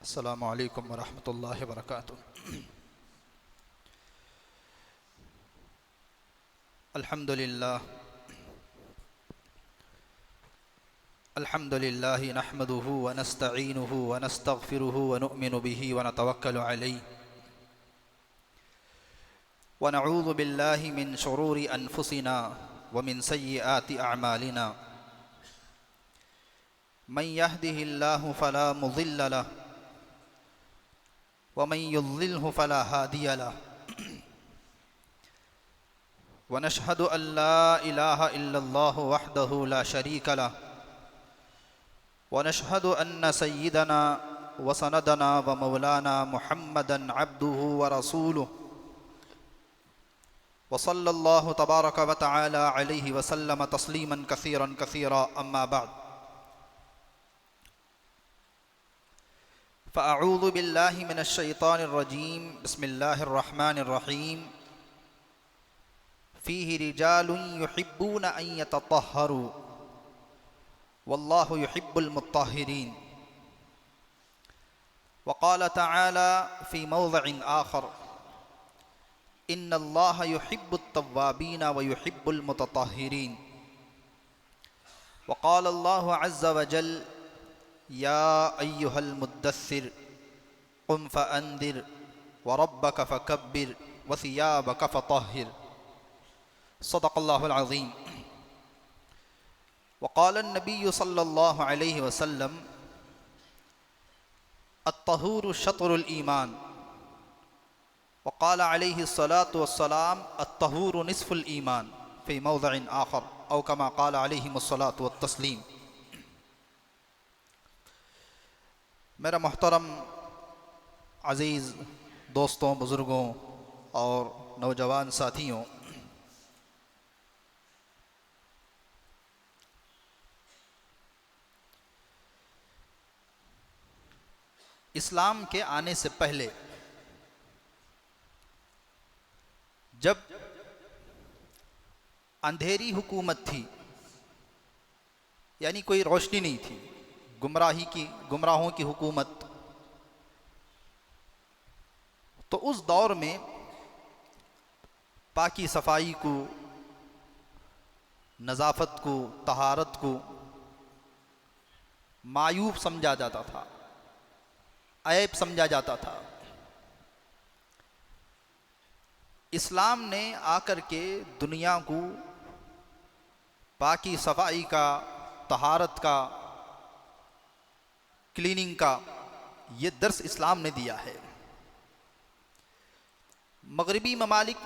अस्सलामु अलैकुम वरहमतुल्लाहि वबरकातुह। अल्हम्दुलिल्लाह अल्हम्दुलिल्लाहि नहमदुहु व नस्तईनुहु व नस्तगफिरुहु व नुअमिनु बिही व नतवक्कलु अलैहि व नऊज़ु बिल्लाहि मिन शुरूरि अनफुसिना व मिन सय्यिआति अअमालिना। मन यहदिहिल्लाहु फला मुज़िल्ल लहु व मन युज़्लिल्हु फला हादिय लहु व नशहदु अन ला इलाहा इल्लल्लाहु वहदहु ला शरीक लहु व नशहदु अन्न सय्यिदना व सनदना व मौलाना मुहम्मदन अब्दुहु व रसूलुहु व सल्लल्लाहु तबारक व तआला अलैहि व सल्लम तस्लीमन कसीरन कसीरा। अम्मा बाद फ़अऊज़ु बिल्लाहि मिनश शैतानिर रजीम। बिस्मिल्लाहिर रहमानिर रहीम। फ़ीहि रिजालुन युहिब्बूना अन यततह्हरू वल्लाहु युहिब्बुल मुत्तahहिरीन। वक़ाल तआला फ़ी मौज़िइन आख़र इन्नल्लाह युहिब्बुत तव्वाबीन व युहिब्बुल मुततह्हिरीन। वक़ाल अल्लाहु अज़्ज़ व जल या अय्युहल मुद्दस्सिर क़ुम फ़अन्दिर व रब्बक फ़कब्बिर व सियाबक फ़तह्हिर। सदक़ल्लाहुल अज़ीम। वक़ाल अन्नबिय्यु सल्लल्लाहु अलैहि वसल्लम अत्तहूरु शत्रुल ईमान। वक़ाल अलैहि अस्सलातु वस्सलाम अत्तहूरु निस्फ़ुल ईमान फ़ी मौज़िइन आख़र औ कमा क़ाल अलैहिमुस्सलातु वत्तस्लीम। मेरा मोहतरम अज़ीज़ दोस्तों, बुज़ुर्गों और नौजवान साथियों, इस्लाम के आने से पहले जब अंधेरी हुकूमत थी, यानी कोई रोशनी नहीं थी, गुमराहों की हुकूमत, तो उस दौर में पाकी सफाई को, नज़ाफ़त को, तहारत को मायूब समझा जाता था, ऐब समझा जाता था। इस्लाम ने आकर के दुनिया को पाकी सफाई का, तहारत का, क्लीनिंग का ये दर्स इस्लाम ने दिया है। मगरिबी ममालिक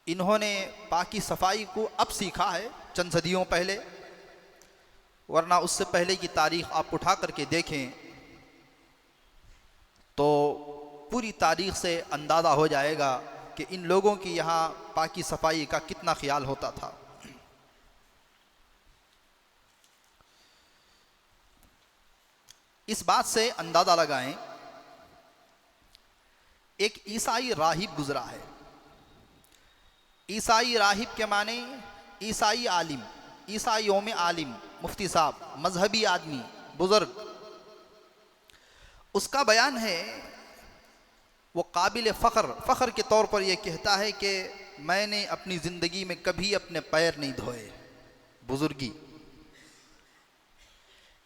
इन्होंने पाकी सफाई को अब सीखा है चंद सदियों पहले, वरना उससे पहले की तारीख़ आप उठा करके देखें तो पूरी तारीख़ से अंदाज़ा हो जाएगा कि इन लोगों की यहाँ पाकी सफाई का कितना ख्याल होता था। इस बात से अंदाज़ा लगाएं, एक ईसाई राहिब गुजरा है। ईसाई राहिब के माने ईसाई आलिम, ईसाइयों में आलिम, मुफ्ती साहब, मजहबी आदमी, बुज़ुर्ग। उसका बयान है, वो काबिल फ़ख्र के तौर पर यह कहता है कि मैंने अपनी ज़िंदगी में कभी अपने पैर नहीं धोए। बुज़ुर्गी।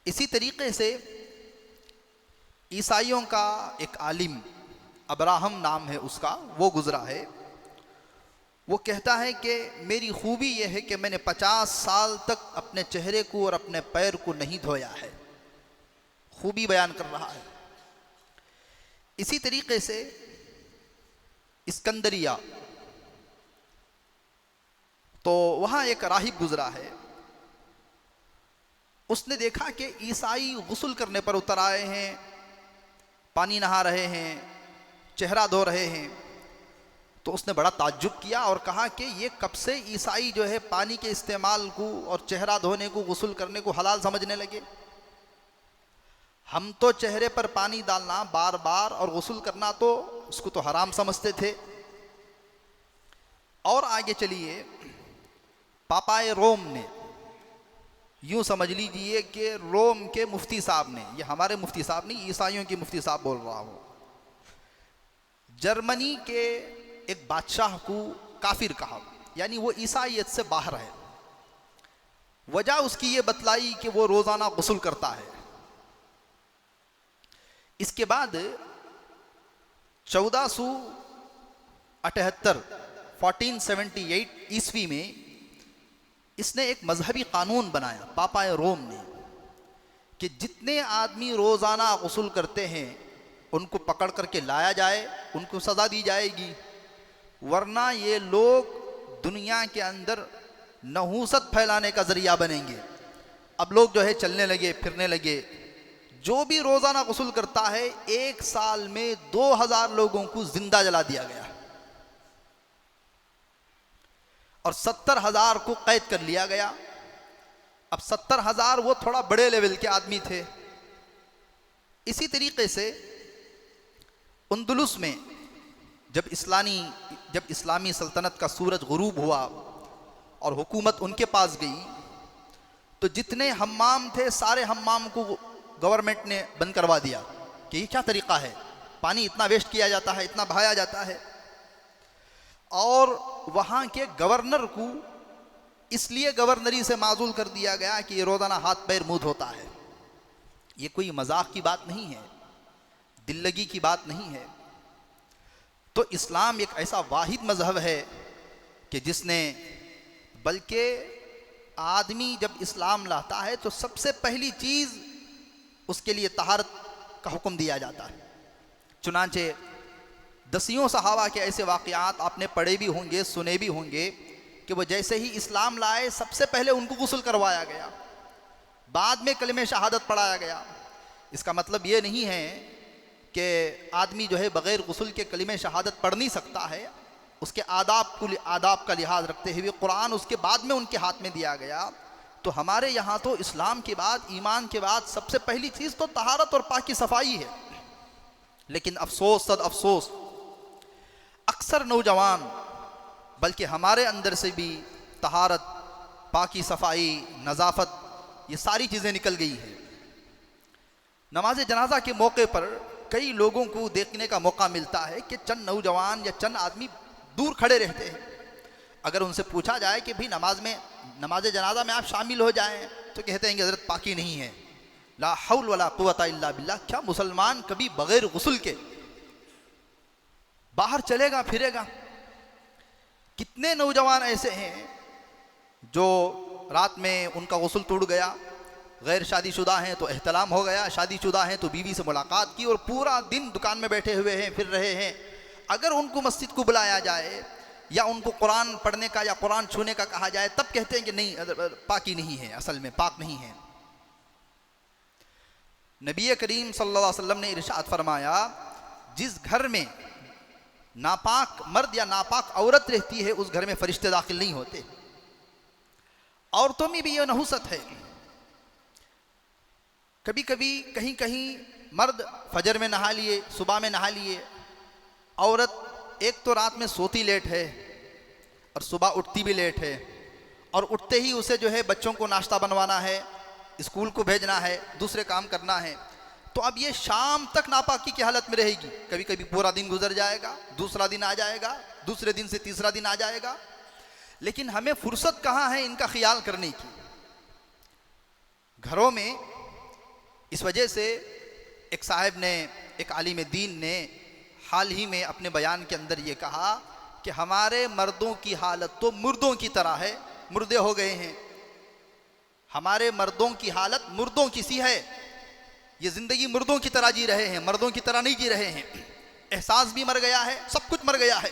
इसी तरीक़े से ईसाइयों का एक आलिम, अब्राहम नाम है उसका, वो गुज़रा है। वो कहता है कि मेरी खूबी यह है कि मैंने 50 साल तक अपने चेहरे को और अपने पैर को नहीं धोया है। खूबी बयान कर रहा है। इसी तरीक़े से इस्कंदरिया, तो वहाँ एक राहिब गुज़रा है। उसने देखा कि ईसाई गुस्ल करने पर उतर आए हैं, पानी नहा रहे हैं, चेहरा धो रहे हैं। तो उसने बड़ा ताज्जुब किया और कहा कि ये कब से ईसाई जो है पानी के इस्तेमाल को और चेहरा धोने को, गुस्ल करने को हलाल समझने लगे। हम तो चेहरे पर पानी डालना बार बार और गुस्ल करना तो उसको तो हराम समझते थे। और आगे चलिए, पापाए रोम ने यूं समझ लीजिए कि रोम के मुफ्ती साहब ने, ये हमारे मुफ्ती साहब नहीं, ईसाइयों के मुफ्ती साहब बोल रहा हूँ, जर्मनी के एक बादशाह को काफिर कहा, यानी वो ईसाइयत से बाहर है। वजह उसकी ये बतलाई कि वो रोजाना गुस्ल करता है। इसके बाद 1478 ईस्वी में इसने एक मजहबी कानून बनाया, पापाए रोम ने, कि जितने आदमी रोजाना गुस्ल करते हैं उनको पकड़ करके लाया जाए, उनको सजा दी जाएगी, वरना ये लोग दुनिया के अंदर नहूसत फैलाने का जरिया बनेंगे। अब लोग जो है चलने लगे, फिरने लगे। जो भी रोजाना गुस्ल करता है, 1 साल में 2000 लोगों को जिंदा जला दिया गया और 70,000 को कैद कर लिया गया। अब 70,000 वो थोड़ा बड़े लेवल के आदमी थे। इसी तरीके से अंदलुस में जब इस्लामी सल्तनत का सूरज गुरूब हुआ और हुकूमत उनके पास गई, तो जितने हम्माम थे सारे हम्माम को गवर्नमेंट ने बंद करवा दिया कि ये क्या तरीका है, पानी इतना वेस्ट किया जाता है, इतना बहाया जाता है। और वहाँ के गवर्नर को इसलिए गवर्नरी से माजूल कर दिया गया कि ये रोजाना हाथ पैर मुंह धोता है। ये कोई मजाक की बात नहीं है, दिल लगी की बात नहीं है। तो इस्लाम एक ऐसा वाहिद मजहब है कि जिसने, बल्कि आदमी जब इस्लाम लाता है तो सबसे पहली चीज़ उसके लिए तहारत का हुक्म दिया जाता है। चुनांचे दसियों सहाबा के ऐसे वाक़यात आपने पढ़े भी होंगे, सुने भी होंगे कि वो जैसे ही इस्लाम लाए सबसे पहले उनको गुस्ल करवाया गया, बाद में कलमे शहादत पढ़ाया गया। इसका मतलब ये नहीं है कि आदमी जो है बग़ैर गुस्ल के कलमे शहादत पढ़ नहीं सकता है। उसके आदाब का लिहाज रखते हुए कुरान उसके बाद में उनके हाथ में दिया गया। तो हमारे यहाँ तो इस्लाम के बाद, ईमान के बाद सबसे पहली चीज़ तो तहारत और पाकी सफाई है। लेकिन अफसोस, सद अफसोस, अक्सर नौजवान, बल्कि हमारे अंदर से भी तहारत, पाकी सफाई, नज़ाफ़त, ये सारी चीज़ें निकल गई हैं। नमाज जनाजा के मौके पर कई लोगों को देखने का मौका मिलता है कि चंद नौजवान या चंद आदमी दूर खड़े रहते हैं। अगर उनसे पूछा जाए कि भाई नमाज जनाजा में आप शामिल हो जाएं, तो कहते हैं कि हज़रत पाकी नहीं है। ला हौल वला कुव्वता इल्ला बिल्लाह। क्या मुसलमान कभी बग़ैर गुस्ल के बाहर चलेगा फिरेगा? कितने नौजवान ऐसे हैं जो रात में उनका गुस्ल टूट गया, गैर शादीशुदा हैं तो एहतलाम हो गया, शादीशुदा हैं तो बीवी से मुलाकात की और पूरा दिन दुकान में बैठे हुए हैं, फिर रहे हैं। अगर उनको मस्जिद को बुलाया जाए या उनको कुरान पढ़ने का या कुरान छूने का कहा जाए, तब कहते हैं कि नहीं, पाकी नहीं है, असल में पाक नहीं है। नबी करीम सल्लल्लाहु अलैहि वसल्लम ने इरशाद फरमाया, जिस घर में नापाक मर्द या नापाक औरत रहती है उस घर में फरिश्ते दाखिल नहीं होते। औरतों में भी यह नहुसत है। कभी कभी कहीं कहीं मर्द फजर में नहा लिए, सुबह में नहा लिए, औरत एक तो रात में सोती लेट है और सुबह उठती भी लेट है, और उठते ही उसे जो है बच्चों को नाश्ता बनवाना है, स्कूल को भेजना है, दूसरे काम करना है। तो अब ये शाम तक नापाकी की हालत में रहेगी। कभी कभी पूरा दिन गुजर जाएगा, दूसरा दिन आ जाएगा, दूसरे दिन से तीसरा दिन आ जाएगा, लेकिन हमें फुर्सत कहाँ है इनका ख्याल करने की घरों में। इस वजह से एक साहब ने, एक आलिम दीन ने हाल ही में अपने बयान के अंदर ये कहा कि हमारे मर्दों की हालत तो मुर्दों की तरह है, मुर्दे हो गए हैं। हमारे मर्दों की हालत मुर्दों की सी है, ये ज़िंदगी मुर्दों की तरह जी रहे हैं, मर्दों की तरह नहीं जी रहे हैं। एहसास भी मर गया है, सब कुछ मर गया है।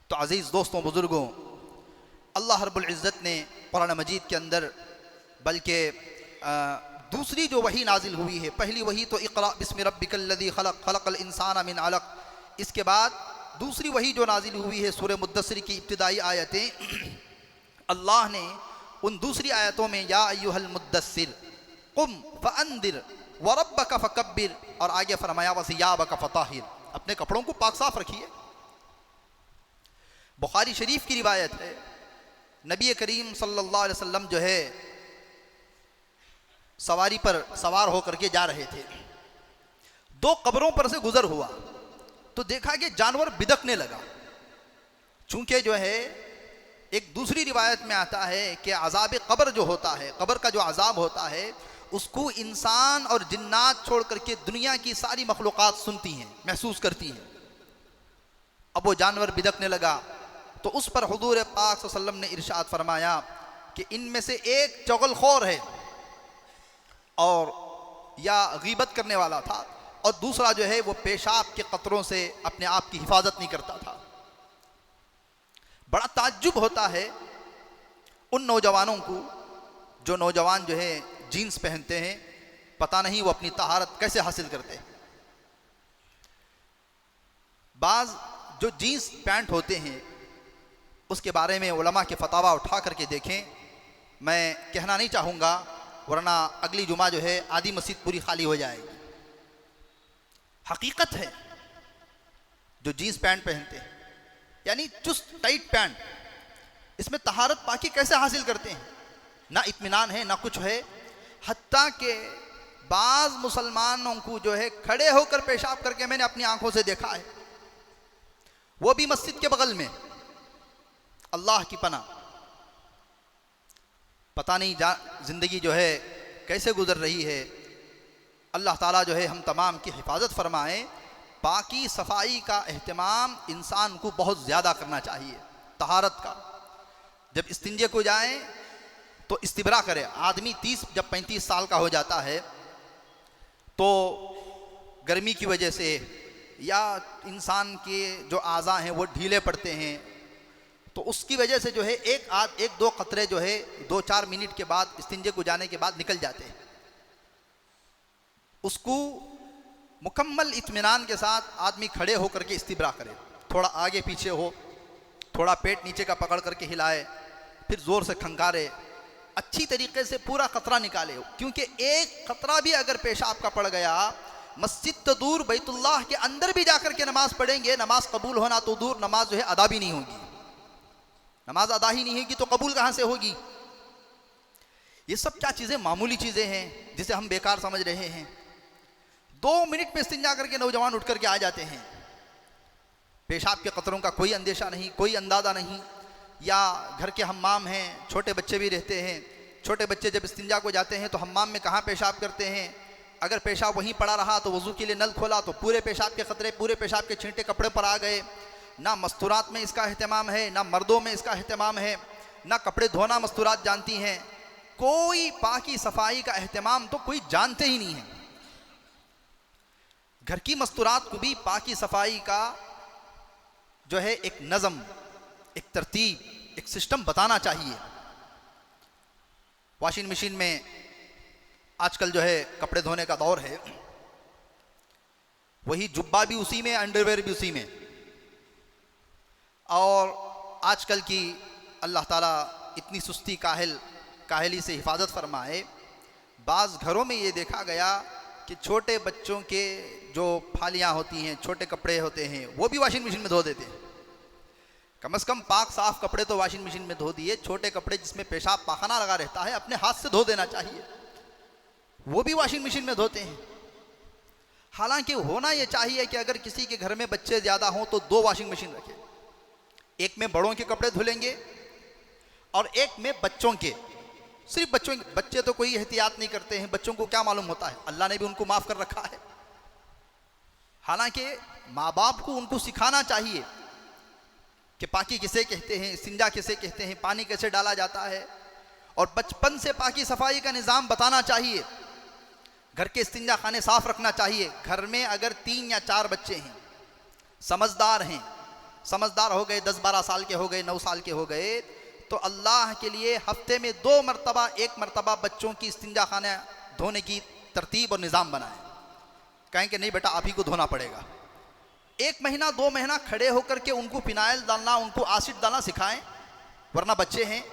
तो अज़ीज़ दोस्तों, बुज़ुर्गों, अल्लाह रब्बुल इज़्ज़त ने कुरान मजीद के अंदर, बल्कि दूसरी जो वही नाजिल हुई है, पहली वही तो इक़रा बिस्मि रब्बिकल्लज़ी खलक़ खलक़ल इंसाना मिन अलक़। इसके बाद दूसरी वही जो नाजिल हुई है सूरह मुद्दस्सिर की इब्तिदाई आयतें, अल्लाह ने उन दूसरी आयतों में या अय्युहल मुद्दस्सिर कुम फ़अंदिर व रब्बक फ़कब्बिर, और आगे फरमाया वसियाबक फ़ताहिर, अपने कपड़ों को पाक साफ रखिए। बुखारी शरीफ की रिवायत है, नबी करीम सल्लल्लाहु अलैहि वसल्लम जो है सवारी पर सवार होकर के जा रहे थे। दो कब्रों पर से गुजर हुआ तो देखा कि जानवर बिदकने लगा। चूंकि जो है एक दूसरी रिवायत में आता है कि अजाब कब्र जो होता है, कब्र का जो अजाब होता है, उसको इंसान और जिन्नात छोड़ करके दुनिया की सारी मखलूक़ात सुनती हैं, महसूस करती हैं। अब वो जानवर बिदकने लगा तो उस पर हुजूर पाक सल्लल्लाहु अलैहि वसल्लम ने इरशाद फरमाया कि इनमें से एक चुगलखोर है और या गीबत करने वाला था, और दूसरा जो है वो पेशाब के कतरों से अपने आप की हिफाजत नहीं करता था। बड़ा ताज्जुब होता है उन नौजवानों को जो नौजवान जो है जीन्स पहनते हैं, पता नहीं वो अपनी तहारत कैसे हासिल करते हैं। बाज जो जीन्स पैंट होते हैं उसके बारे में उलमा के फतावा उठा करके देखें। मैं कहना नहीं चाहूँगा वरना अगली जुमा जो है आधी मस्जिद पूरी खाली हो जाएगी। हकीकत है जो जीन्स पैंट पहनते हैं यानी चुस्त टाइट पैंट, इसमें तहारत पाकी कैसे हासिल करते हैं? ना इत्मीनान है ना कुछ है। हत्ता के बाज मुसलमानों को जो है खड़े होकर पेशाब करके मैंने अपनी आंखों से देखा है, वो भी मस्जिद के बगल में। अल्लाह की पनाह, पता नहीं जिंदगी जो है कैसे गुजर रही है। अल्लाह ताला जो है हम तमाम की हिफाजत फरमाए। पाकी सफाई का एहतमाम इंसान को बहुत ज़्यादा करना चाहिए। तहारत का जब इस्तिंजे को जाए तो इस्तिबरा करे। आदमी 30 जब 35 साल का हो जाता है तो गर्मी की वजह से या इंसान के जो आज़ा हैं वो ढीले पड़ते हैं, तो उसकी वजह से जो है एक दो कतरे जो है 2-4 मिनट के बाद इस्तिंजे को जाने के बाद निकल जाते हैं। उसको मुकम्मल इत्मीनान के साथ आदमी खड़े होकर के इस्तिबरा करे, थोड़ा आगे पीछे हो, थोड़ा पेट नीचे का पकड़ करके हिलाए, फिर ज़ोर से खंगारे, अच्छी तरीके से पूरा कतरा निकाले। क्योंकि एक कतरा भी अगर पेशाब का पड़ गया, मस्जिद तो दूर बैतुल्लाह के अंदर भी जाकर के नमाज पढ़ेंगे, नमाज कबूल होना तो दूर, नमाज जो है अदा भी नहीं होगी। नमाज अदा ही नहीं होगी तो कबूल कहाँ से होगी? ये सब क्या चीज़ें, मामूली चीज़ें हैं जिसे हम बेकार समझ रहे हैं। 2 मिनट में इस्तिंजा करके नौजवान उठ करके आ जाते हैं। पेशाब के कतरों का कोई अंदेशा नहीं, कोई अंदाज़ा नहीं। या घर के हम्माम हैं, छोटे बच्चे भी रहते हैं। छोटे बच्चे जब इस्तिंजा को जाते हैं तो हम्माम में कहाँ पेशाब करते हैं? अगर पेशाब वहीं पड़ा रहा तो वज़ू के लिए नल खोला तो पूरे पेशाब के कतरे, पूरे पेशाब के छींटे कपड़े पर आ गए। ना मस्तूरात में इसका अहतमाम है, ना मर्दों में इसका अहतमाम है, ना कपड़े धोना मस्तूरात जानती हैं। कोई पाकी सफाई का अहतमाम तो कोई जानते ही नहीं है। घर की मस्तूरात को भी पाकी सफाई का जो है एक नज़म, एक तरतीब, एक सिस्टम बताना चाहिए। वॉशिंग मशीन में आजकल जो है कपड़े धोने का दौर है, वही जुब्बा भी उसी में, अंडरवेयर भी उसी में। और आजकल की अल्लाह ताला इतनी सुस्ती काहली से हिफाजत फरमाए। बाज़ घरों में ये देखा गया कि छोटे बच्चों के जो फालियाँ होती हैं, छोटे कपड़े होते हैं, वो भी वॉशिंग मशीन में धो देते हैं। कम से कम पाक साफ कपड़े तो वॉशिंग मशीन में धो दिए, छोटे कपड़े जिसमें पेशाब पाखाना लगा रहता है अपने हाथ से धो देना चाहिए, वो भी वॉशिंग मशीन में धोते हैं। हालांकि होना ये चाहिए कि अगर किसी के घर में बच्चे ज़्यादा हों तो 2 वॉशिंग मशीन रखें, एक में बड़ों के कपड़े धुलेंगे और एक में बच्चों के। सिर्फ बच्चे तो कोई एहतियात नहीं करते हैं, बच्चों को क्या मालूम होता है, अल्लाह ने भी उनको माफ़ कर रखा है। हालांकि माँ बाप को उनको सिखाना चाहिए कि पाकी किसे कहते हैं, इस्तिंजा किसे कहते हैं, पानी कैसे डाला जाता है, और बचपन से पाकी सफाई का निज़ाम बताना चाहिए। घर के इस्तिंजा खाने साफ़ रखना चाहिए। घर में अगर 3 या 4 बच्चे हैं, समझदार हैं, समझदार हो गए, 10-12 साल के हो गए, 9 साल के हो गए, तो अल्लाह के लिए हफ्ते में 2 मरतबा, 1 मरतबा बच्चों की इस्तिंजा खाना धोने की तरतीब और निज़ाम बनाएं। कहें कि नहीं बेटा आप ही को धोना पड़ेगा। 1 महीना 2 महीना खड़े होकर के उनको फिनाइल डालना, उनको एसिड डालना सिखाएं, वरना बच्चे हैं।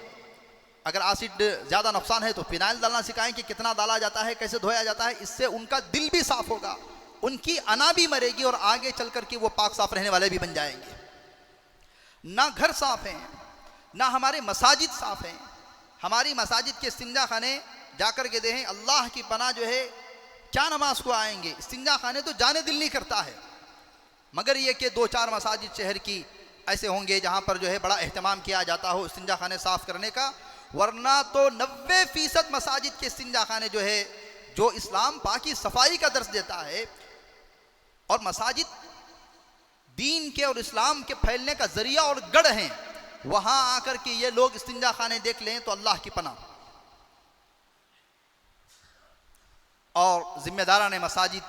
अगर एसिड ज़्यादा नुकसान है तो फिनाइल डालना सिखाएं कि कितना डाला जाता है, कैसे धोया जाता है। इससे उनका दिल भी साफ़ होगा, उनकी अना भी मरेगी और आगे चल करके वो पाक साफ रहने वाले भी बन जाएंगे। ना घर साफ़ हैं, ना हमारे मसाजिद साफ़ हैं। हमारी मसाजिद के इस्तिंजा खाने जाकर के देखें, अल्लाह की पनाह जो है क्या नमाज को आएंगे, इस्तिंजा खाने तो जाने दिल नहीं करता है। मगर ये कि 2-4 मसाजिद शहर की ऐसे होंगे जहाँ पर जो है बड़ा एहतमाम किया जाता हो इस्तिंजा खाने साफ़ करने का, वरना तो 90% मसाजिद के इस्तिंजा खाने जो है, जो इस्लाम पाकी सफाई का दर्स देता है, और मसाजिद दीन के और इस्लाम के फैलने का जरिया और गढ़ हैं, वहाँ आकर के ये लोग इस्तिंजा खाने देख लें तो अल्लाह की पनाह। और जिम्मेदारान मसाजिद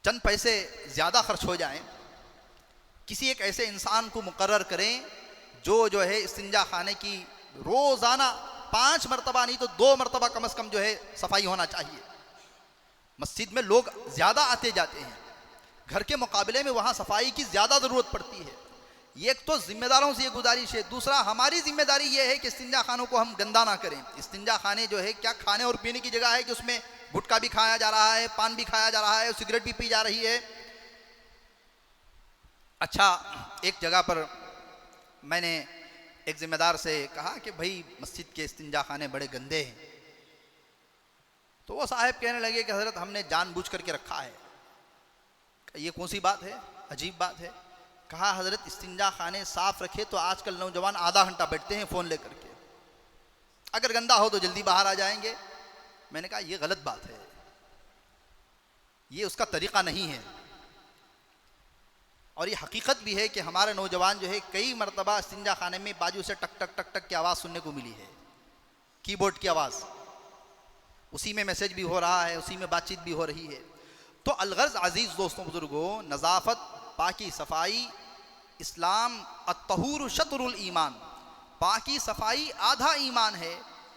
चंद पैसे ज़्यादा खर्च हो जाएं, किसी एक ऐसे इंसान को मुकर्रर करें जो है इस्तिंजा खाने की रोज़ाना 5 मरतबा नहीं तो 2 मरतबा कम से कम जो है सफाई होना चाहिए। मस्जिद में लोग ज़्यादा आते जाते हैं, घर के मुकाबले में वहाँ सफाई की ज़्यादा ज़रूरत पड़ती है। एक तो जिम्मेदारों से ये गुजारिश है, दूसरा हमारी जिम्मेदारी ये है कि इस्तिंजा खानों को हम गंदा ना करें। इस्तिंजा खाने जो है क्या खाने और पीने की जगह है कि उसमें गुटखा भी खाया जा रहा है, पान भी खाया जा रहा है, सिगरेट भी पी जा रही है। अच्छा, एक जगह पर मैंने एक जिम्मेदार से कहा कि भाई मस्जिद के इस्तिंजा खाने बड़े गंदे हैं, तो वो साहब कहने लगे कि हज़रत हमने जानबूझ करके रखा है। ये कौन सी बात है, अजीब बात है। कहा हज़रत इस्तिंजा खाने साफ़ रखे तो आजकल नौजवान आधा घंटा बैठते हैं फ़ोन लेकर के, अगर गंदा हो तो जल्दी बाहर आ जाएंगे। मैंने कहा ये गलत बात है, ये उसका तरीक़ा नहीं है। और ये हकीकत भी है कि हमारे नौजवान जो है कई मरतबा इस्तिंजा खाने में बाजू से टक टक टक टक की आवाज़ सुनने को मिली है, कीबोर्ड की आवाज़, उसी में मैसेज भी हो रहा है, उसी में बातचीत भी हो रही है। तो अलगर्ज़ अज़ीज़ दोस्तों बुज़ुर्गों, नज़ाफ़त, पाकी सफ़ाई, इस्लाम अत्तहूर शतरुल ईमान, पाकी सफ़ाई आधा ईमान है।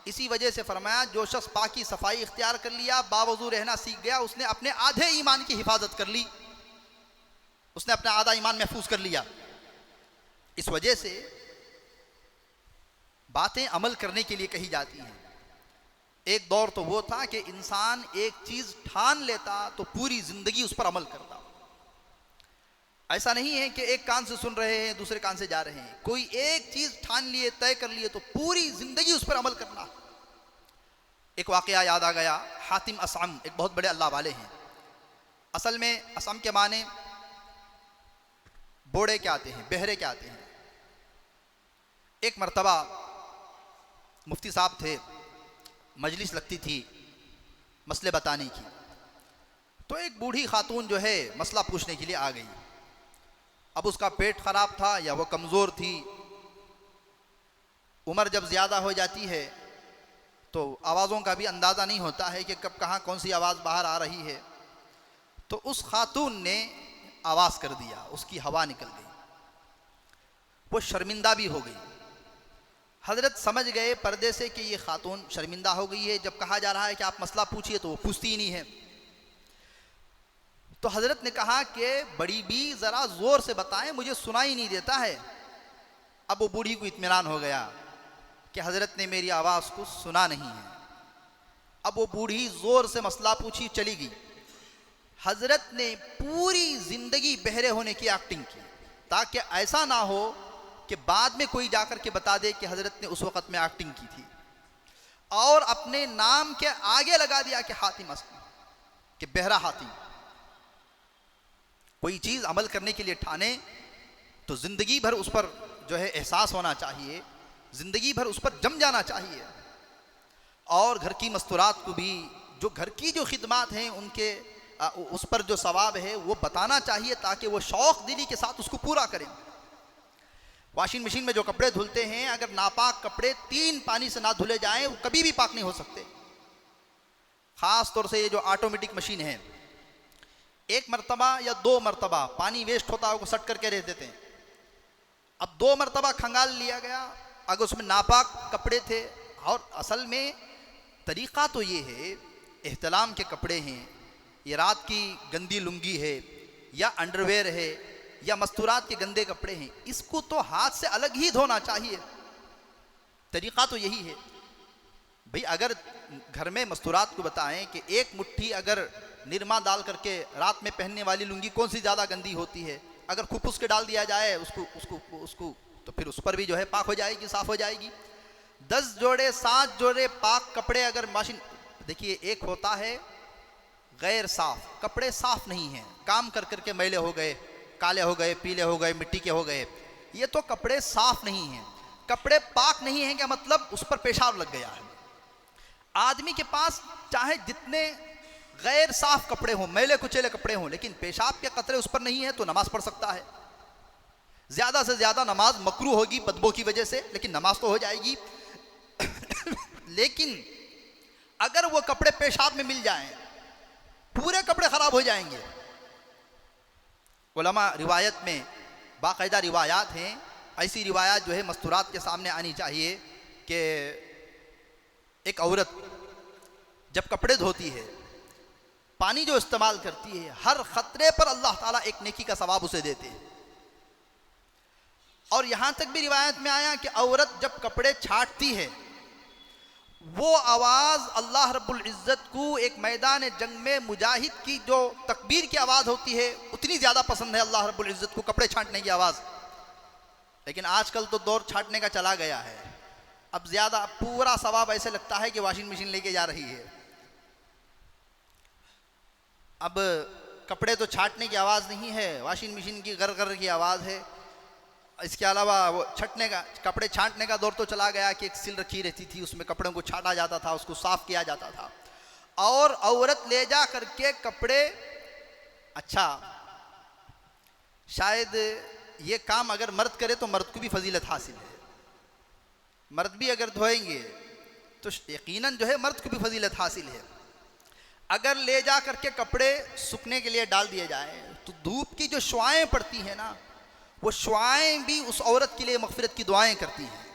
इसी वजह से फरमाया जो शख्स पाकी सफ़ाई इख्तियार कर लिया, बावज़ू रहना सीख गया, उसने अपने आधे ईमान की हिफाजत कर ली, उसने अपना आधा ईमान महफूज कर लिया। इस वजह से बातें अमल करने के लिए कही जाती हैं। एक दौर तो वो था कि इंसान एक चीज़ ठान लेता तो पूरी ज़िंदगी उस पर अमल करता। ऐसा नहीं है कि एक कान से सुन रहे हैं दूसरे कान से जा रहे हैं, कोई एक चीज़ ठान लिए, तय कर लिए तो पूरी ज़िंदगी उस पर अमल करना। एक वाक़या याद आ गया, हातिम असम एक बहुत बड़े अल्लाह वाले हैं। असल में असम के माने बोड़े क्या आते हैं, बहरे क्या आते हैं। एक मर्तबा मुफ्ती साहब थे, मजलिस लगती थी मसले बताने की, तो एक बूढ़ी खातून जो है मसला पूछने के लिए आ गई। अब उसका पेट ख़राब था या वो कमज़ोर थी, उम्र जब ज़्यादा हो जाती है तो आवाज़ों का भी अंदाज़ा नहीं होता है कि कब कहाँ कौन सी आवाज़ बाहर आ रही है। तो उस खातून ने आवाज़ कर दिया, उसकी हवा निकल गई, वो शर्मिंदा भी हो गई। हज़रत समझ गए पर्दे से कि ये खातून शर्मिंदा हो गई है, जब कहा जा रहा है कि आप मसला पूछिए तो वो पूछती ही नहीं है। तो हज़रत ने कहा कि बड़ी भी ज़रा ज़ोर से बताएं, मुझे सुनाई नहीं देता है। अब वो बूढ़ी को इत्मीनान हो गया कि हज़रत ने मेरी आवाज़ को सुना नहीं है। अब वो बूढ़ी ज़ोर से मसला पूछी, चली गई। हज़रत ने पूरी ज़िंदगी बहरे होने की एक्टिंग की ताकि ऐसा ना हो कि बाद में कोई जाकर के बता दे कि हज़रत ने उस वक़्त में एक्टिंग की थी, और अपने नाम के आगे लगा दिया कि हातिम असम, कि बहरा हातिम। कोई चीज़ अमल करने के लिए ठाने तो ज़िंदगी भर उस पर जो है एहसास होना चाहिए, ज़िंदगी भर उस पर जम जाना चाहिए। और घर की मस्तूरात को भी, जो घर की जो खिदमात हैं उनके उस पर जो सवाब है वो बताना चाहिए ताकि वो शौक़ दिली के साथ उसको पूरा करें। वॉशिंग मशीन में जो कपड़े धुलते हैं, अगर नापाक कपड़े 3 पानी से ना धुले जाएं वो कभी भी पाक नहीं हो सकते। ख़ास तौर से ये जो ऑटोमेटिक मशीन है, 1 मरतबा या 2 मरतबा पानी वेस्ट होता है, वो सट करके रह देते हैं। अब 2 मरतबा खंगाल लिया गया, अगर उसमें नापाक कपड़े थे। और असल में तरीक़ा तो ये है, एहतलाम के कपड़े हैं, ये रात की गंदी लुंगी है या अंडरवेयर है या मस्तूरात के गंदे कपड़े हैं, इसको तो हाथ से अलग ही धोना चाहिए। तरीक़ा तो यही है भाई। अगर घर में मस्तूरात को बताएं कि 1 मुट्ठी अगर निरमा डाल करके रात में पहनने वाली लुंगी कौन सी ज़्यादा गंदी होती है, अगर खुपुस के डाल दिया जाए उसको तो फिर उस पर भी जो है पाक हो जाएगी, साफ़ हो जाएगी। 10 जोड़े 7 जोड़े पाक कपड़े अगर मशीन, देखिए एक होता है गैर साफ, कपड़े साफ नहीं हैं, काम कर करके मैले हो गए, काले हो गए, पीले हो गए, मिट्टी के हो गए, ये तो कपड़े साफ नहीं हैं। कपड़े पाक नहीं हैं क्या मतलब उस पर पेशाब लग गया है। आदमी के पास चाहे जितने गैर साफ कपड़े हों, मैले कुचेले कपड़े हों, लेकिन पेशाब के कतरे उस पर नहीं है तो नमाज पढ़ सकता है। ज्यादा से ज्यादा नमाज मकरू होगी बदबू की वजह से, लेकिन नमाज तो हो जाएगी। लेकिन अगर वो कपड़े पेशाब में मिल जाएं, पूरे कपड़े खराब हो जाएंगे। उलमा रिवायत में बाकायदा रिवायात हैं, ऐसी रिवायात जो है मस्तूरात के सामने आनी चाहिए कि एक औरत जब कपड़े धोती है, पानी जो इस्तेमाल करती है, हर खतरे पर अल्लाह ताला एक नेकी का सवाब उसे देते हैं। और यहां तक भी रिवायत में आया कि औरत जब कपड़े छांटती है, वो आवाज अल्लाह रब्बुल इज्जत को एक मैदान जंग में मुजाहिद की जो तकबीर की आवाज होती है उतनी ज्यादा पसंद है अल्लाह रब्बुल इज्जत को कपड़े छांटने की आवाज। लेकिन आजकल तो दौर छांटने का चला गया है, अब ज्यादा पूरा सवाब ऐसे लगता है कि वॉशिंग मशीन लेके जा रही है। अब कपड़े तो छांटने की आवाज नहीं है, वॉशिंग मशीन की गर गर की आवाज है। इसके अलावा वो छटने का, कपड़े छांटने का दौर तो चला गया कि एक सिल रखी रहती थी, उसमें कपड़ों को छाटा जाता था, उसको साफ किया जाता था। और औरत ले जा करके कपड़े, अच्छा शायद ये काम अगर मर्द करे तो मर्द को भी फजीलत हासिल है, मर्द भी अगर धोएंगे तो यकीनन जो है मर्द को भी फजीलत हासिल है। अगर ले जा करके कपड़े सूखने के लिए डाल दिए जाए तो धूप की जो शुआएं पड़ती है ना, वो शुआएं भी उस औरत के लिए मग़फ़िरत की दुआएं करती हैं।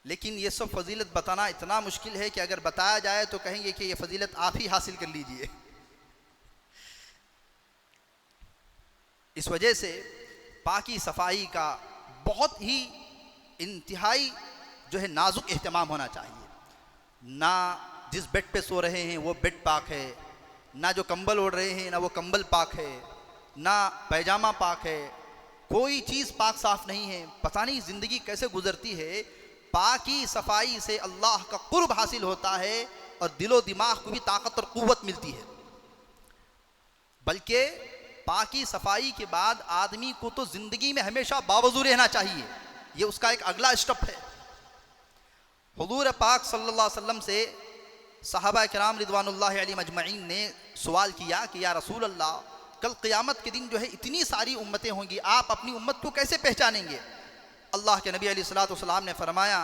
लेकिन ये सब फजीलत बताना इतना मुश्किल है कि अगर बताया जाए तो कहेंगे कि ये फजीलत आप ही हासिल कर लीजिए। इस वजह से पाकी सफाई का बहुत ही इंतहाई जो है नाजुक एहतमाम होना चाहिए। ना जिस बेड पे सो रहे हैं वो बेड पाक है, ना जो कंबल ओढ़ रहे हैं ना वो कंबल पाक है, ना पैजामा पाक है, कोई चीज़ पाक साफ नहीं है। पता नहीं ज़िंदगी कैसे गुजरती है। पाकी सफाई से अल्लाह का कुर्ब हासिल होता है और दिलो दिमाग को भी ताकत और क़ुव्वत मिलती है। बल्कि पाकी सफाई के बाद आदमी को तो ज़िंदगी में हमेशा बावजू रहना चाहिए, ये उसका एक अगला स्टेप है। हुज़ूर पाक सल्लल्लाहु अलैहि वसल्लम से सहाबा किराम रिदवानुल्लाहि अलैहिम अजमईन ने सवाल किया कि या रसूल अल्लाह, कल क़यामत के दिन जो है इतनी सारी उम्मतें होंगी, आप अपनी उम्मत को कैसे पहचानेंगे? अल्लाह के नबी अलैहिस्सलातु वस्सलाम ने फरमाया,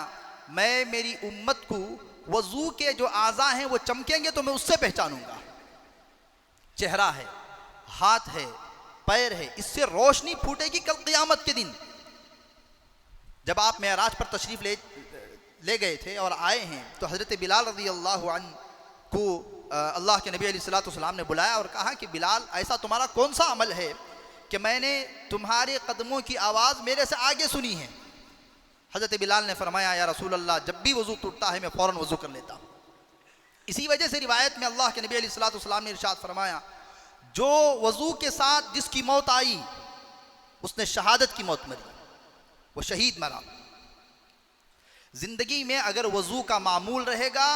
मैं मेरी उम्मत को वज़ू के जो आज़ा हैं वो चमकेंगे तो मैं उससे पहचानूंगा। चेहरा है, हाथ है, पैर है, इससे रोशनी फूटेगी कल क़यामत के दिन। जब आप मेराज पर तशरीफ़ ले गए थे और आए हैं तो हज़रत बिलाल रज़ी अल्लाह अन्हु को अल्लाह के नबी अलैहिस्सलातु वस्सलाम ने बुलाया और कहा कि बिलाल, ऐसा तुम्हारा कौन सा अमल है कि मैंने तुम्हारे कदमों की आवाज़ मेरे से आगे सुनी है? हज़रत बिलाल ने फरमाया, या रसूल अल्लाह, जब भी वज़ू टूटता है मैं फ़ौरन वज़ू कर लेता हूँ। इसी वजह से रिवायत में अल्लाह के नबी अलैहिस्सलातु वस्सलाम ने इरशाद फरमाया, जो वज़ू के साथ जिसकी मौत आई उसने शहादत की मौत मरी, वो शहीद मरा। ज़िंदगी में अगर वज़ू का मामूल रहेगा,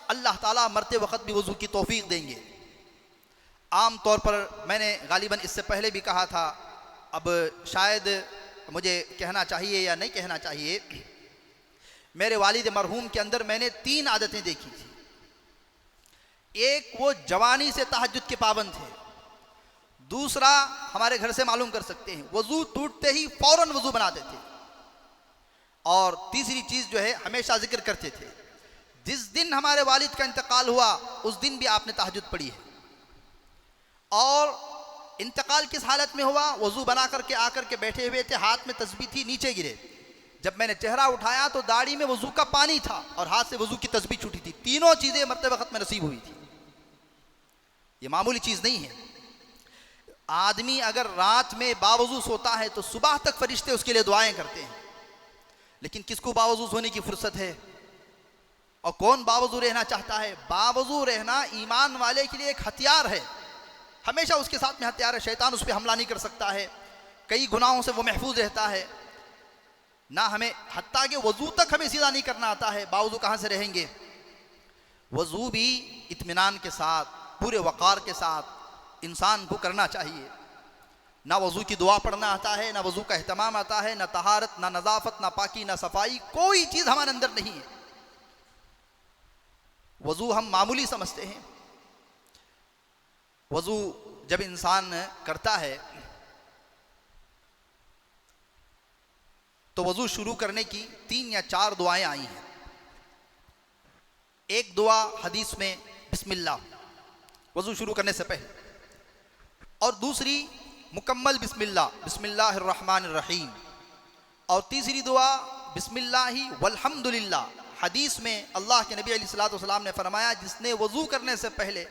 अल्लाह ताला मरते वक़्त भी वज़ू की तौफ़ीक़ देंगे। आम तौर पर मैंने गालिबन इससे पहले भी कहा था, अब शायद मुझे कहना चाहिए या नहीं कहना चाहिए, मेरे वालिद मरहूम के अंदर मैंने 3 आदतें देखी थी। एक, वो जवानी से तहज्जुद के पाबंद थे। दूसरा, हमारे घर से मालूम कर सकते हैं, वज़ू टूटते ही फ़ौरन वज़ू बनाते थे। और तीसरी चीज़ जो है, हमेशा जिक्र करते थे, जिस दिन हमारे वालिद का इंतकाल हुआ उस दिन भी आपने तहज्जुद पढ़ी है। और इंतकाल किस हालत में हुआ? वज़ू बना करके आकर के बैठे हुए थे, हाथ में तस्बीह थी, नीचे गिरे। जब मैंने चेहरा उठाया तो दाढ़ी में वज़ू का पानी था और हाथ से वज़ू की तस्बीह छूटी थी। तीनों चीज़ें मरते वक्त में नसीब हुई थी। ये मामूली चीज़ नहीं है। आदमी अगर रात में बावज़ू सोता है तो सुबह तक फरिश्ते उसके लिए दुआएं करते हैं, लेकिन किसको बावज़ू सोने की फुर्सत है? और कौन बावज़ू रहना चाहता है? बावज़ू रहना ईमान वाले के लिए एक हथियार है, हमेशा उसके साथ में हथियार है। शैतान उस पर हमला नहीं कर सकता है, कई गुनाहों से वो महफूज रहता है। ना हमें हत्ता के वज़ू तक हमें सीधा नहीं करना आता है, बावज़ू कहाँ से रहेंगे। वज़ू भी इत्मीनान के साथ, पूरे वक़ार के साथ इंसान को करना चाहिए। ना वज़ू की दुआ पढ़ना आता है, ना वज़ू का एहतमाम आता है, ना तहारत, ना नज़ाफ़त, ना पाकी, ना सफाई, कोई चीज़ हमारे अंदर नहीं है। वज़ू हम मामूली समझते हैं। वज़ू जब इंसान करता है तो वज़ू शुरू करने की 3 या 4 दुआएं आई हैं। एक दुआ हदीस में बिस्मिल्लाह, वज़ू शुरू करने से पहले, और दूसरी मुकम्मल बिस्मिल्लाह, बिस्मिल्लाहिर्रहमानिर्रहीम, और तीसरी दुआ बिस्मिल्लाहि वल्हम्दुलिल्लाह। हदीस में अल्लाह के नबी अलैहिस्सलातु वस्सलाम ने फरमाया, जिसने वज़ू करने से पहले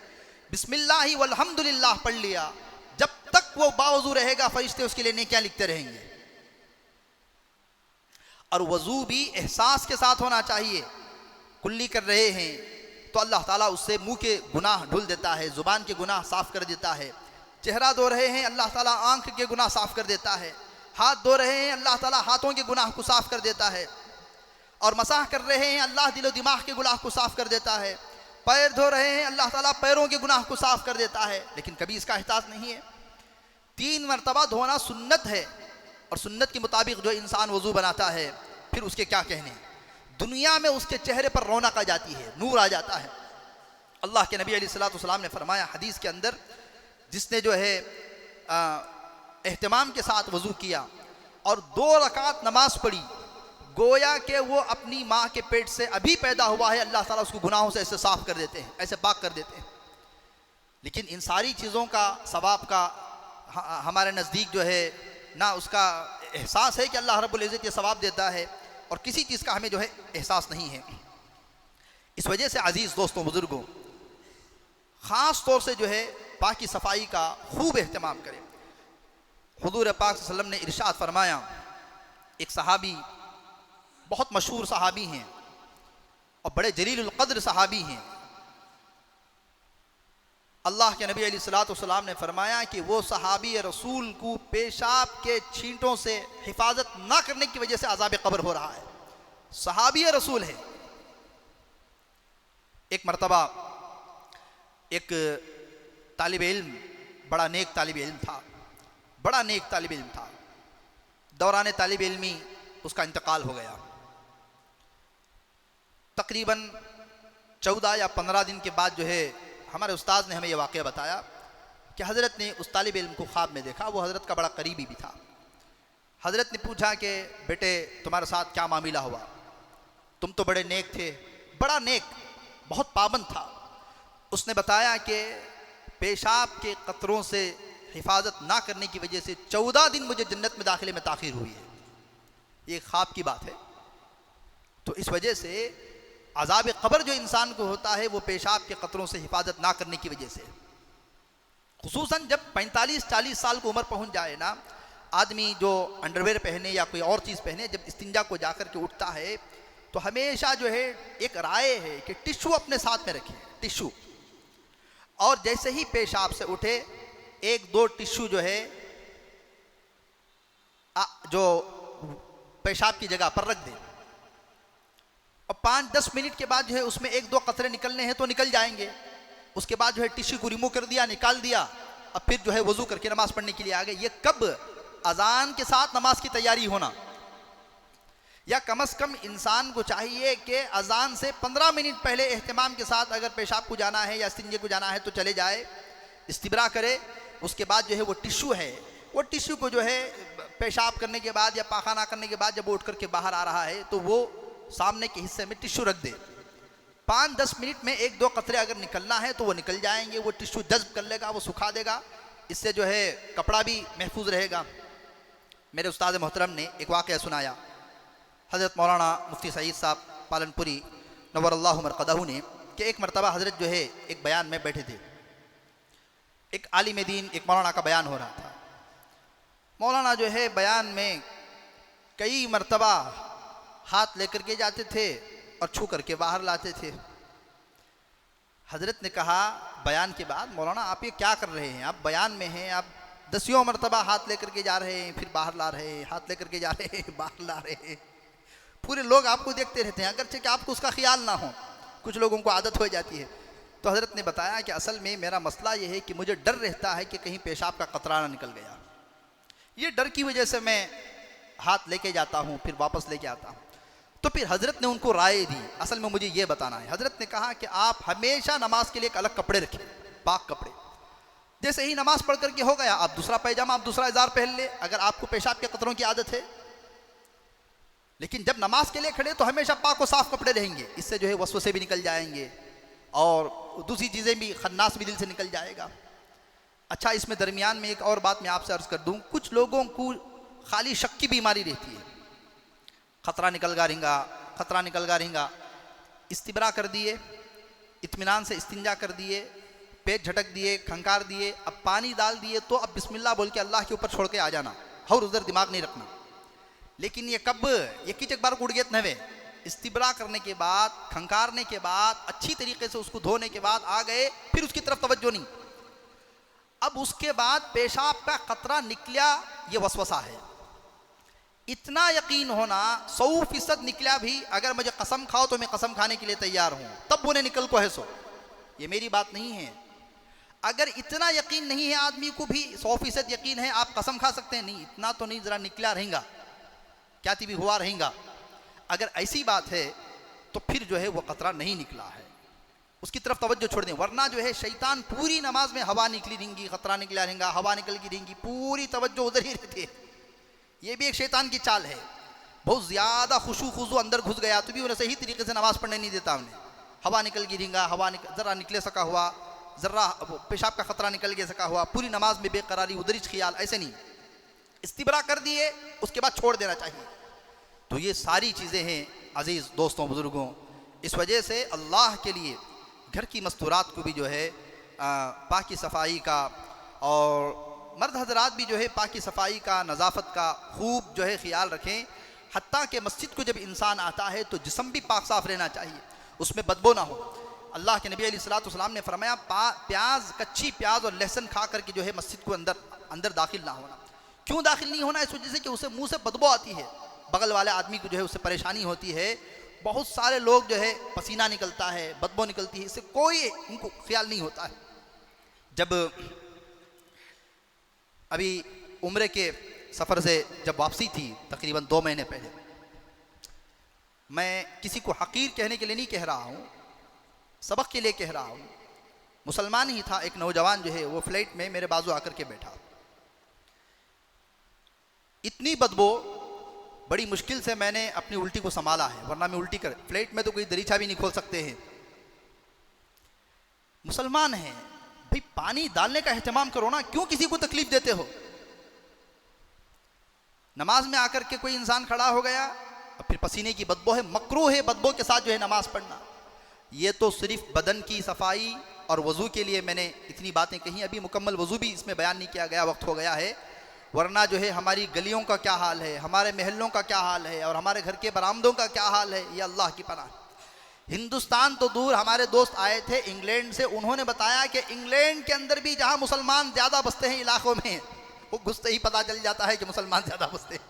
बिस्मिल्लाहि वल्हम्दुलिल्लाह पढ़ लिया, जब तक वो बावज़ू रहेगा फरिश्ते उसके लिए नेकियां लिखते रहेंगे। और वज़ू भी एहसास के साथ होना चाहिए। कुल्ली कर रहे हैं तो अल्लाह ताला उससे मुंह के गुनाह धुल देता है, ज़ुबान के गुनाह साफ़ कर देता है। चेहरा धो रहे हैं, अल्लाह ताला आँख के गुनाह साफ़ कर देता है। हाथ धो रहे हैं, अल्लाह ताला हाथों के गुनाह को साफ़ कर देता है। और मसाह कर रहे हैं, अल्लाह दिलो दिमाग के गुनाह को साफ़ कर देता है। पैर धो रहे हैं, अल्लाह ताला पैरों के गुनाह को साफ़ कर देता है। लेकिन कभी इसका एहसास नहीं है। 3 मरतबा धोना सुन्नत है, और सुन्नत के मुताबिक जो इंसान वज़ू बनाता है, फिर उसके क्या कहने, दुनिया में उसके चेहरे पर रौनक आ जाती है, नूर आ जाता है। अल्लाह के नबी अलैहिस्सलातु वस्सलाम ने फरमाया हदीस के अंदर, जिसने जो है एहतमाम के साथ वज़ू किया और 2 रकात नमाज पढ़ी, गोया कि वो अपनी माँ के पेट से अभी पैदा हुआ है, अल्लाह ताला उसको गुनाहों से ऐसे साफ़ कर देते हैं, ऐसे पाक कर देते हैं। लेकिन इन सारी चीज़ों का सवाब का हमारे नज़दीक जो है ना उसका एहसास है कि अल्लाह रब्बुल इज़्ज़त ये सवाब देता है, और किसी चीज़ का हमें जो है एहसास नहीं है। इस वजह से अज़ीज़ दोस्तों, बुज़ुर्गों, ख़ास तौर से जो है पाकी सफ़ाई का खूब एहतमाम करें। हुज़ूर पाक सल्लल्लाहु अलैहि वसल्लम ने इरशाद फरमाया, एक सहाबी, बहुत मशहूर सहाबी हैं और बड़े जलीलुल क़द्र सहाबी हैं, अल्लाह के नबी अलैहिस्सलातु वस्सलाम ने फरमाया कि वो सहाबी रसूल को पेशाब के छींटों से हिफाजत ना करने की वजह से अज़ाब क़ब्र हो रहा है। सहाबी रसूल है। एक मरतबा एक तालिब इल्म, बड़ा नेक तालिब इल्म था, बड़ा नेक तालिब इल्म था, दौरान तालिब इल्मी उसका इंतकाल हो गया। तकरीबन 14 या 15 दिन के बाद जो है हमारे उस्ताद ने हमें यह वाक़या बताया कि हज़रत ने उस तालिब इल्म को ख्वाब में देखा। वो हज़रत का बड़ा करीबी भी था। हज़रत ने पूछा कि बेटे तुम्हारे साथ क्या मामला हुआ, तुम तो बड़े नेक थे, बड़ा नेक, बहुत पाबंद था। उसने बताया कि पेशाब के कतरों से हिफाजत ना करने की वजह से 14 दिन मुझे जन्नत में दाखिले में ताख़ीर हुई है। ये ख्वाब की बात है। तो इस वजह से अज़ाब क़ब्र जो इंसान को होता है वो पेशाब के कतरों से हिफाजत ना करने की वजह से, खुसूसन जब 45-40 साल की उम्र पहुंच जाए ना, आदमी जो अंडरवेयर पहने या कोई और चीज़ पहने, जब इस्तिंजा को जाकर के उठता है तो हमेशा जो है एक राय है कि टिश्यू अपने साथ में रखें, टिश्यू, और जैसे ही पेशाब से उठे 1-2 टिश्यू जो है जो पेशाब की जगह पर रख दें, और 5-10 मिनट के बाद जो है उसमें 1-2 कतरे निकलने हैं तो निकल जाएंगे। उसके बाद जो है टिश्यू को रिमूव कर दिया, निकाल दिया, अब फिर जो है वज़ू करके नमाज़ पढ़ने के लिए आ गए। ये कब? अजान के साथ नमाज की तैयारी होना, या कम से कम इंसान को चाहिए कि अजान से 15 मिनट पहले एहतमाम के साथ अगर पेशाब को जाना है या इस्तिंजे को जाना है तो चले जाए, इस्तिब्रा करे। उसके बाद जो है वो टिश्यू है, वो टिश्यू को जो है पेशाब करने के बाद या पाखाना करने के बाद जब वो उठ करके बाहर आ रहा है तो वो सामने के हिस्से में टिश्यू रख दे। 5-10 मिनट में 1-2 कतरे अगर निकलना है तो वो निकल जाएंगे, वो टिश्यू जज्ब कर लेगा, वो सुखा देगा, इससे जो है कपड़ा भी महफूज रहेगा। मेरे उस्ताद मोहतरम ने एक वाक़या सुनाया, हज़रत मौलाना मुफ्ती सईद साहब पालनपुरी नव्वरल्लाहु मरक़दहू ने, कि एक मरतबा हज़रत जो है एक बयान में बैठे थे, एक आलिम दीन, एक मौलाना का बयान हो रहा था। मौलाना जो है बयान में कई मरतबा हाथ लेकर के जाते थे और छू करके बाहर लाते थे। हज़रत ने कहा बयान के बाद, मौलाना आप ये क्या कर रहे हैं, आप बयान में हैं, आप दसियों मरतबा हाथ लेकर के जा रहे हैं, फिर बाहर ला रहे हैं, हाथ लेकर के जा रहे हैं, बाहर ला रहे हैं। पूरे लोग आपको देखते रहते हैं, अगरचे कि आपको उसका ख्याल ना हो, कुछ लोगों को आदत हो जाती है। तो हज़रत ने बताया कि असल में मेरा मसला ये है कि मुझे डर रहता है कि कहीं पेशाब का कतरा ना निकल गया। ये डर की वजह से मैं हाथ लेके जाता हूँ, फिर वापस लेके आता हूँ। तो फिर हज़रत ने उनको राय दी, असल में मुझे ये बताना है। हज़रत ने कहा कि आप हमेशा नमाज के लिए एक अलग कपड़े रखें, पाक कपड़े। जैसे ही नमाज पढ़ करके हो गया, आप दूसरा पैजामा, आप दूसरा इज़ार पहन ले, अगर आपको पेशाब के कतरों की आदत है। लेकिन जब नमाज के लिए खड़े तो हमेशा पाक और साफ कपड़े रहेंगे, इससे जो है वसवसे भी निकल जाएंगे और दूसरी चीज़ें भी, खन्नास भी दिल से निकल जाएगा। अच्छा, इसमें दरमियान में एक और बात मैं आपसे अर्ज़ कर दूं, कुछ लोगों को खाली शक की बीमारी रहती है, खतरा निकल गा रहेगा, खतरा निकल गा रहेगा। इस्तिबरा कर दिए, इत्मीनान से इस्तिंजा कर दिए, पेट झटक दिए, खंकार दिए, अब पानी डाल दिए तो अब बिस्मिल्लाह बोल के अल्लाह के ऊपर छोड़ के आ जाना, और उधर दिमाग नहीं रखना। लेकिन ये कब, ये किच एक बार उड़ गए नवे, इस्तिबरा करने के बाद, खंकारने के बाद, अच्छी तरीके से उसको धोने के बाद आ गए, फिर उसकी तरफ तवज्जो नहीं। अब उसके बाद पेशाब का कतरा निकला, ये वसवसा है। इतना यकीन होना 100% निकला भी, अगर मुझे कसम खाओ तो मैं कसम खाने के लिए तैयार हूं, तब बोले निकल को है सो, ये मेरी बात नहीं है। अगर इतना यकीन नहीं है आदमी को भी, 100% यकीन है, आप कसम खा सकते हैं, नहीं इतना तो नहीं, जरा निकला रहेगा, क्या भी हुआ रहेगा। अगर ऐसी बात है तो फिर जो है वो कतरा नहीं निकला है, उसकी तरफ तवज्जो छोड़ दें। वरना जो है शैतान पूरी नमाज में हवा निकली रहेंगी, खतरा निकला रहेगा, हवा निकल की रहेंगी, पूरी तवज्जो उधर ही रहती है। ये भी एक शैतान की चाल है। बहुत ज़्यादा खुशू खुजू अंदर घुस गया तो भी उन्हें सही तरीके से नमाज पढ़ने नहीं देता। उन्हें हवा निकल की रहेगा, ज़रा निकले सका हुआ, ज़रा पेशाब का खतरा निकल के सका हुआ, पूरी नमाज में बेकरारी, उधर ही ख्याल, ऐसे नहीं। इस्तिबरा कर दिए, उसके बाद छोड़ देना चाहिए। तो ये सारी चीज़ें हैं अज़ीज़ दोस्तों, बुज़ुर्गों। इस वजह से अल्लाह के लिए घर की मस्तूरात को भी जो है पाकी सफाई का, और मर्द हजरात भी जो है पाकी सफाई का, नज़ाफ़त का खूब जो है ख़्याल रखें। हत्ता कि मस्जिद को जब इंसान आता है तो जिस्म भी पाक साफ़ रहना चाहिए, उसमें बदबू ना हो। अल्लाह के नबी अलैहिस्सलातु वस्सलाम ने फरमाया, प्याज, कच्ची प्याज और लहसुन खा करके जो है मस्जिद को अंदर दाखिल ना होना। क्यों दाखिल नहीं होना? इस वजह से कि उसे मुँह से बदबू आती है, बगल वाले आदमी को जो है उससे परेशानी होती है। बहुत सारे लोग जो है पसीना निकलता है, बदबू निकलती है, इससे कोई उनको ख्याल नहीं होता है। जब अभी उम्रे के सफ़र से जब वापसी थी तकरीबन 2 महीने पहले, मैं किसी को हकीर कहने के लिए नहीं कह रहा हूँ, सबक के लिए कह रहा हूँ। मुसलमान ही था, एक नौजवान जो है वो फ्लाइट में मेरे बाजू आकर के बैठा। इतनी बदबू, बड़ी मुश्किल से मैंने अपनी उल्टी को संभाला है, वरना मैं उल्टी कर, फ्लाइट में तो कोई दरीचा भी नहीं खोल सकते हैं। मुसलमान हैं भाई, पानी डालने का एहतमाम करो ना, क्यों किसी को तकलीफ देते हो? नमाज में आकर के कोई इंसान खड़ा हो गया, अब फिर पसीने की बदबू है, मकरूह है बदबू के साथ जो है नमाज पढ़ना। ये तो सिर्फ बदन की सफाई और वज़ू के लिए मैंने इतनी बातें कही, अभी मुकम्मल वज़ू भी इसमें बयान नहीं किया गया, वक्त हो गया है। वरना जो है हमारी गलियों का क्या हाल है, हमारे महलों का क्या हाल है, और हमारे घर के बरामदों का क्या हाल है, ये अल्लाह की पनाह। हिंदुस्तान तो दूर, हमारे दोस्त आए थे इंग्लैंड से, उन्होंने बताया कि इंग्लैंड के अंदर भी जहाँ मुसलमान ज़्यादा बसते हैं इलाकों में, वो घुसते ही पता चल जाता है कि मुसलमान ज़्यादा बसते हैं।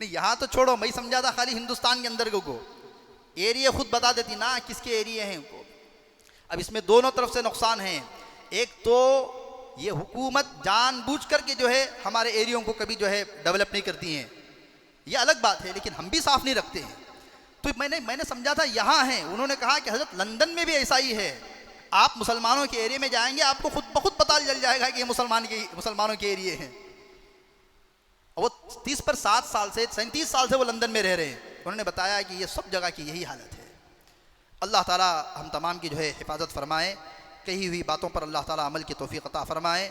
नहीं, यहाँ तो छोड़ो, मैं समझा था खाली हिंदुस्तान के अंदर को, एरिया खुद बता देती ना किसके एरिया हैं उनको। अब इसमें दोनों तरफ से नुकसान हैं। एक तो ये हुकूमत जानबूझ करके जो है हमारे एरियो को कभी जो है डेवलप नहीं करती हैं, ये अलग बात है, लेकिन हम भी साफ नहीं रखते हैं। तो मैंने समझा था यहाँ है, उन्होंने कहा कि हज़रत लंदन में भी ऐसा ही है, आप मुसलमानों के एरिया में जाएंगे आपको खुद ब खुद पता चल जाएगा कि ये मुसलमानों के एरिए हैं। और वो 37 साल से 37 साल से वो लंदन में रह रहे हैं। उन्होंने बताया कि ये सब जगह की यही हालत है। अल्लाह ताला हम तमाम की जो है हिफाजत फरमाए, कही हुई बातों पर अल्लाह ताला अमल की तौफीक अता फरमाए।